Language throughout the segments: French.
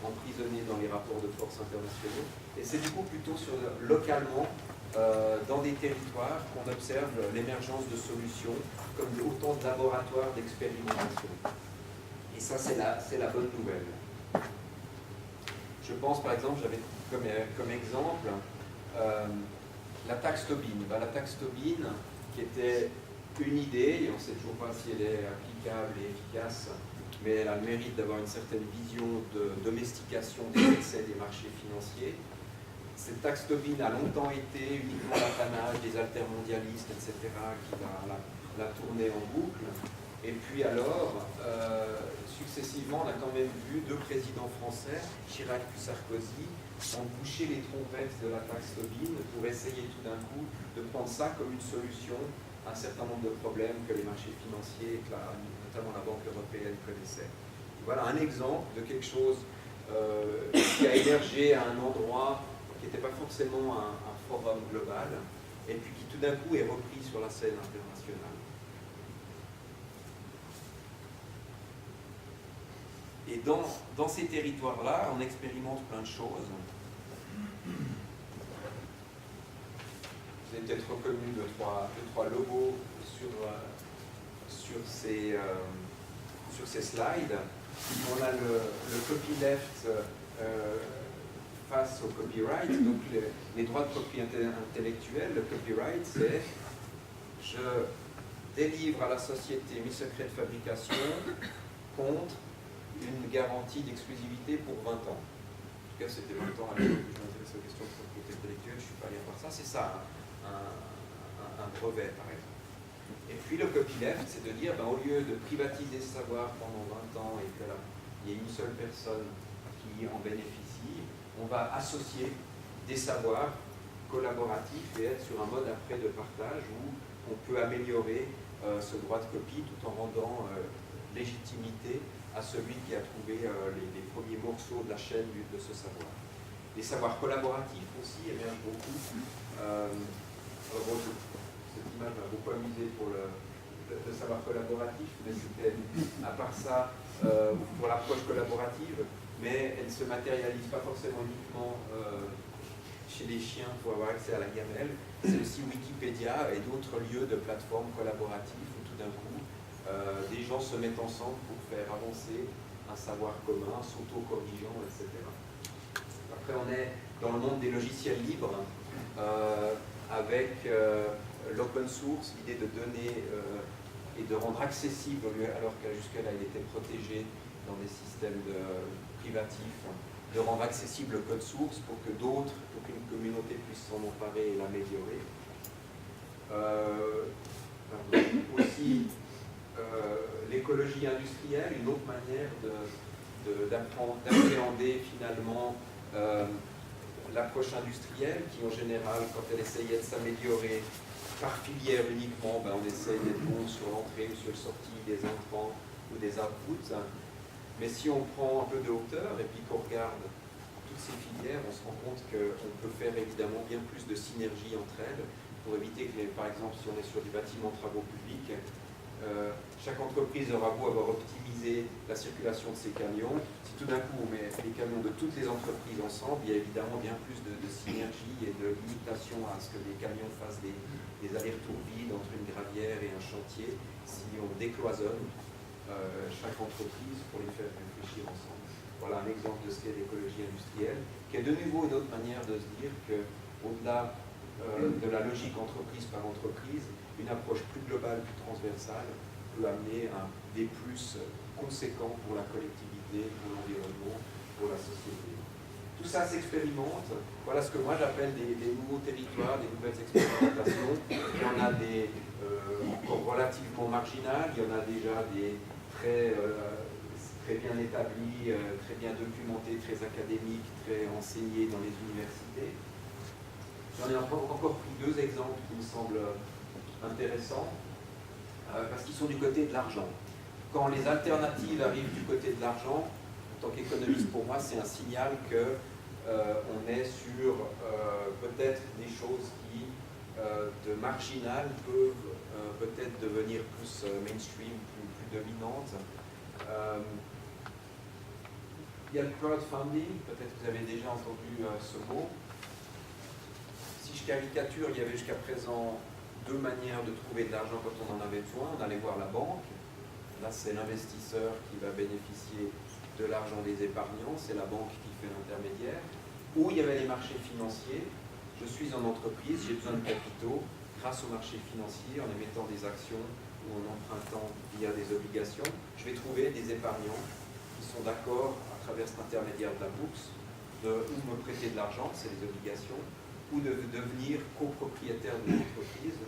emprisonnés dans les rapports de force internationaux. Et c'est du coup plutôt localement, dans des territoires, qu'on observe l'émergence de solutions comme autant de laboratoires d'expérimentation. Et ça, c'est la bonne nouvelle. Je pense par exemple, j'avais comme exemple la taxe Tobin. La taxe Tobin, qui était une idée, et on ne sait toujours pas si elle est applicable et efficace, mais elle a le mérite d'avoir une certaine vision de domestication des excès des marchés financiers. Cette taxe Tobin a longtemps été uniquement l'apanage des altermondialistes, etc., qui la tournaient en boucle. Et puis alors, successivement, on a quand même vu deux présidents français, Chirac puis Sarkozy, ont bouché les trompettes de la taxe Tobin pour essayer tout d'un coup de prendre ça comme une solution à un certain nombre de problèmes que les marchés financiers, notamment la Banque européenne, connaissaient. Voilà un exemple de quelque chose qui a émergé à un endroit qui n'était pas forcément un forum global, et puis qui tout d'un coup est repris sur la scène internationale. Et dans ces territoires-là, on expérimente plein de choses. Vous avez peut-être reconnu deux, trois logos sur ces slides. On a le copyleft face au copyright, donc les droits de propriété intellectuelle. Le copyright, c'est je délivre à la société mes secrets de fabrication contre une garantie d'exclusivité pour 20 ans. En tout cas, c'était 20 ans à l'époque où je m'intéressais aux questions de propriété intellectuelle, je ne suis pas allé voir ça. C'est ça, un brevet, par exemple. Et puis le copyleft, c'est de dire, au lieu de privatiser ce savoir pendant 20 ans et qu'il y ait une seule personne qui en bénéficie, on va associer des savoirs collaboratifs et être sur un mode après de partage où on peut améliorer ce droit de copie tout en rendant légitimité à celui qui a trouvé les premiers morceaux de la chaîne de ce savoir. Les savoirs collaboratifs aussi émergent beaucoup. Cette image m'a beaucoup amusé pour le savoir collaboratif, mais c'était à part ça pour l'approche collaborative, mais elle ne se matérialise pas forcément uniquement chez les chiens pour avoir accès à la gamelle. C'est aussi Wikipédia et d'autres lieux de plateformes collaboratives où tout d'un coup des gens se mettent ensemble pour faire avancer un savoir commun, s'auto-corrigeant, etc. Après, on est dans le monde des logiciels libres, avec l'open source, l'idée de donner et de rendre accessible, alors que jusque-là il était protégé dans des systèmes privatifs, de rendre accessible le code source pour que d'autres, pour qu'une communauté puisse s'en emparer et l'améliorer. Aussi, l'écologie industrielle, une autre manière d'appréhender finalement l'approche industrielle qui en général, quand elle essayait de s'améliorer par filière uniquement, on essaye d'être bon sur l'entrée ou sur la sortie des entrants ou des outputs. Mais si on prend un peu de hauteur et puis qu'on regarde toutes ces filières, on se rend compte qu'on peut faire évidemment bien plus de synergie entre elles pour éviter que, par exemple, si on est sur du bâtiment travaux publics, chaque entreprise aura beau avoir optimisé la circulation de ses camions, si tout d'un coup on met les camions de toutes les entreprises ensemble, il y a évidemment bien plus de synergie et de limitation à ce que les camions fassent des allers-retours vides entre une gravière et un chantier, si on décloisonne chaque entreprise pour les faire réfléchir ensemble. Voilà un exemple de ce qu'est l'écologie industrielle, qui est de nouveau une autre manière de se dire qu'au-delà de la logique entreprise par entreprise, une approche plus globale, plus transversale, peut amener des plus conséquents pour la collectivité, pour l'environnement, pour la société. Tout ça s'expérimente. Voilà ce que moi j'appelle des nouveaux territoires, des nouvelles expérimentations. Il y en a des encore relativement marginales, il y en a déjà des très bien établis, très bien documentés, très académiques, très enseignés dans les universités. J'en ai encore pris deux exemples qui me semblent intéressants, parce qu'ils sont du côté de l'argent. Quand les alternatives arrivent du côté de l'argent, en tant qu'économiste, pour moi, c'est un signal qu'on est sur peut-être des choses qui, de marginales, peuvent peut-être devenir plus mainstream, plus dominantes. Il y a le crowdfunding, peut-être que vous avez déjà entendu ce mot. Si je caricature, il y avait jusqu'à présent deux manières de trouver de l'argent quand on en avait besoin. On allait voir la banque. Là, c'est l'investisseur qui va bénéficier de l'argent des épargnants. C'est la banque qui fait l'intermédiaire. Ou il y avait les marchés financiers. Je suis en entreprise, j'ai besoin de capitaux. Grâce aux marchés financiers, en émettant des actions ou en empruntant via des obligations, je vais trouver des épargnants qui sont d'accord, à travers cet intermédiaire de la bourse, ou me prêter de l'argent, c'est les obligations, ou de devenir copropriétaire de l'entreprise,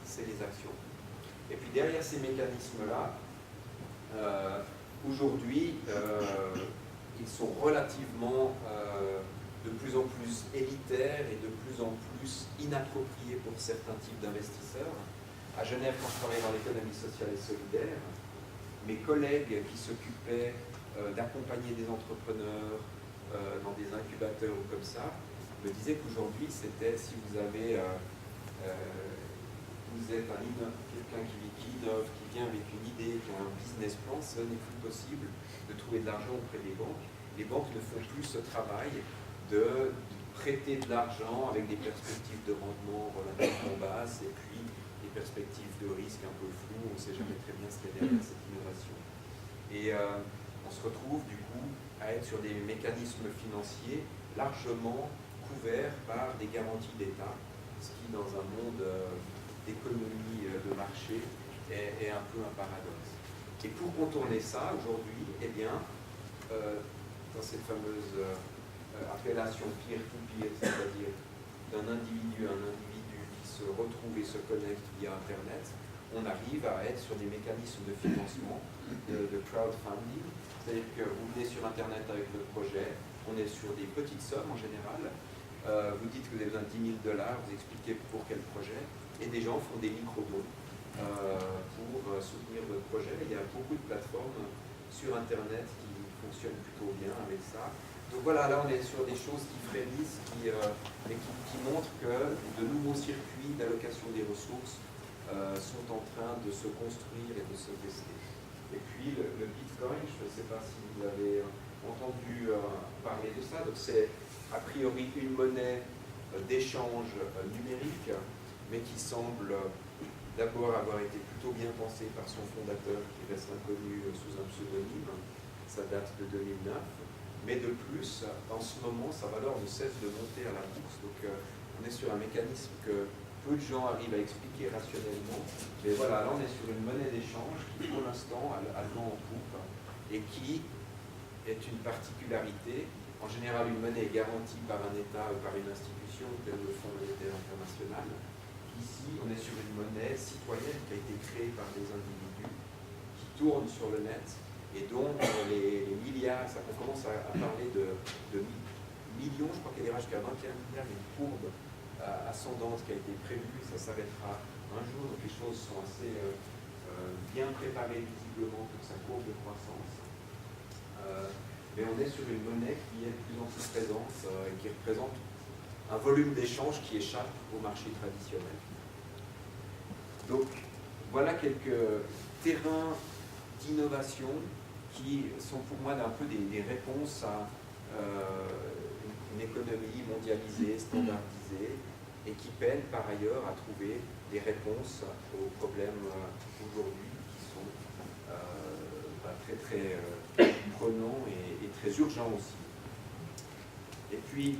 c'est les actions. Et puis derrière ces mécanismes-là, aujourd'hui, ils sont relativement de plus en plus élitaires et de plus en plus inappropriés pour certains types d'investisseurs. À Genève, quand je travaillais dans l'économie sociale et solidaire, mes collègues qui s'occupaient d'accompagner des entrepreneurs dans des incubateurs ou comme ça, me disaient qu'aujourd'hui, c'était si vous avez, vous êtes quelqu'un qui innove, qui vient avec une idée, qui a un business plan, ce n'est plus possible de trouver de l'argent auprès des banques. Les banques ne font plus ce travail de prêter de l'argent avec des perspectives de rendement relativement basses et puis des perspectives de risque un peu floues, on ne sait jamais très bien ce qu'il y a derrière cette innovation. Et on se retrouve du coup à être sur des mécanismes financiers largement couverts par des garanties d'État, ce qui dans un monde d'économie de marché est un peu un paradoxe. Et pour contourner ça, aujourd'hui, eh bien, dans cette fameuse appellation peer-to-peer, c'est-à-dire d'un individu à un individu qui se retrouve et se connecte via Internet, on arrive à être sur des mécanismes de financement, de crowdfunding, c'est-à-dire que vous venez sur Internet avec votre projet, on est sur des petites sommes en général, vous dites que vous avez besoin de 10 000 $, vous expliquez pour quel projet, et des gens font des micro-dons pour soutenir votre projet. Il y a beaucoup de plateformes sur Internet qui fonctionnent plutôt bien avec ça. Donc voilà, là on est sur des choses qui frémissent, mais qui montrent que de nouveaux circuits d'allocation des ressources sont en train de se construire et de se tester. Et puis le Bitcoin, je ne sais pas si vous avez entendu parler de ça, donc c'est a priori une monnaie d'échange numérique, mais qui semble d'abord avoir été plutôt bien pensée par son fondateur, qui reste inconnu sous un pseudonyme. Ça date de 2009. Mais de plus, en ce moment, sa valeur ne cesse de monter à la bourse. Donc on est sur un mécanisme que peu de gens arrivent à expliquer rationnellement. Mais voilà, là on est sur une monnaie d'échange qui pour l'instant a le vent en poupe et qui est une particularité. En général, une monnaie est garantie par un État ou par une institution, tel le Fonds monétaire international. Ici, on est sur une monnaie citoyenne qui a été créée par des individus qui tournent sur le net. Et donc, les milliards, on commence à parler de millions, je crois qu'elle ira jusqu'à 21 milliards, une courbe ascendante qui a été prévue, ça s'arrêtera un jour, donc les choses sont assez bien préparées visiblement pour sa courbe de croissance. Mais on est sur une monnaie qui est de plus en plus présente et qui représente un volume d'échange qui échappe au marché traditionnel. Donc, voilà quelques terrains d'innovation qui sont pour moi un peu des réponses à une économie mondialisée, standardisée, et qui peinent par ailleurs à trouver des réponses aux problèmes aujourd'hui qui sont très très prenants et très urgents aussi. Et puis,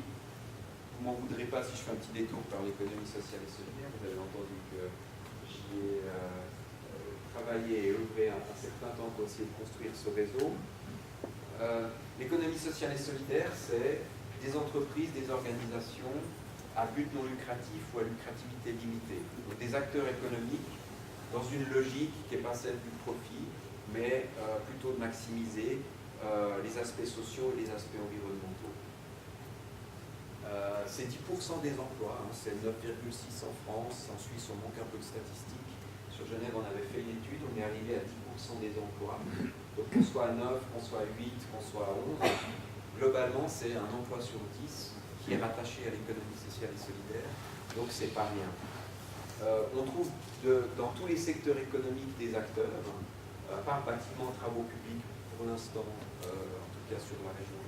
vous m'en voudrez pas si je fais un petit détour par l'économie sociale et solidaire. Vous avez entendu que j'y ai travaillé et œuvré un certain temps pour essayer de construire ce réseau. L'économie sociale et solidaire, c'est des entreprises, des organisations à but non lucratif ou à lucrativité limitée. Donc des acteurs économiques dans une logique qui n'est pas celle du profit, mais plutôt de maximiser les aspects sociaux et les aspects environnementaux. C'est 10% des emplois, hein, c'est 9,6 en France, en Suisse on manque un peu de statistiques. Sur Genève, on avait fait une étude, on est arrivé à 10% des emplois. Donc qu'on soit à 9, qu'on soit à 8, qu'on soit à 11, globalement, c'est un emploi sur 10 qui est rattaché à l'économie sociale et solidaire. Donc c'est pas rien. On trouve dans tous les secteurs économiques des acteurs, à part bâtiments, travaux publics, pour l'instant, en tout tout cas sur la région